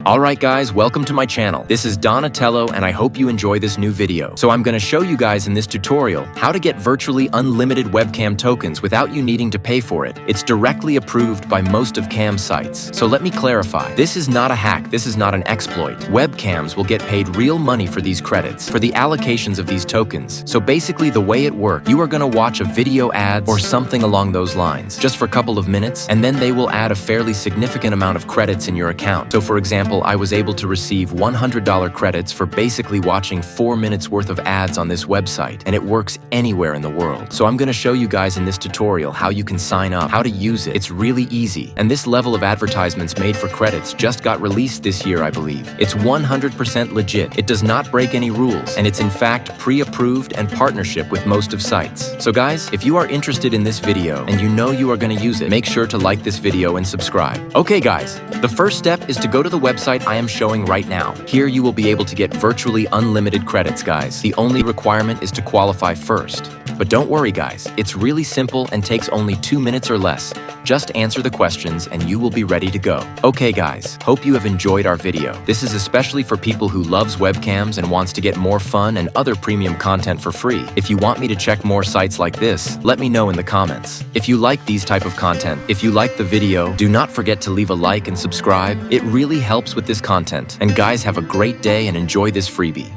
Alright guys, welcome to my channel. This is Donatello and I hope you enjoy this new video. So I'm going to show you guys in this tutorial how to get virtually unlimited webcam tokens without you needing to pay for it. It's directly approved by most of cam sites. So let me clarify. This is not a hack, this is not an exploit. Webcams will get paid real money for these credits, for the allocations of these tokens. So basically the way it works, you are going to watch a video ad or something along those lines, just for a couple of minutes, and then they will add a fairly significant amount of credits in your account. So for example, I was able to receive $100 credits for basically watching 4 minutes worth of ads on this website, and it works anywhere in the world. So I'm going to show you guys in this tutorial how you can sign up, how to use it. It's really easy. And this level of advertisements made for credits just got released this year, I believe. It's 100% legit. It does not break any rules, and it's in fact pre-approved and partnership with most of sites. So guys, if you are interested in this video and you know you are going to use it, make sure to like this video and subscribe. Okay guys, the first step is to go to the website I am showing right now. Here you will be able to get virtually unlimited credits, guys. The only requirement is to qualify first. But don't worry guys, it's really simple and takes only 2 minutes or less. Just answer the questions and you will be ready to go. Okay guys, hope you have enjoyed our video. This is especially for people who loves webcams and wants to get more fun and other premium content for free. If you want me to check more sites like this, let me know in the comments. If you like these type of content, if you like the video, do not forget to leave a like and subscribe. It really helps with this content. And guys, have a great day and enjoy this freebie.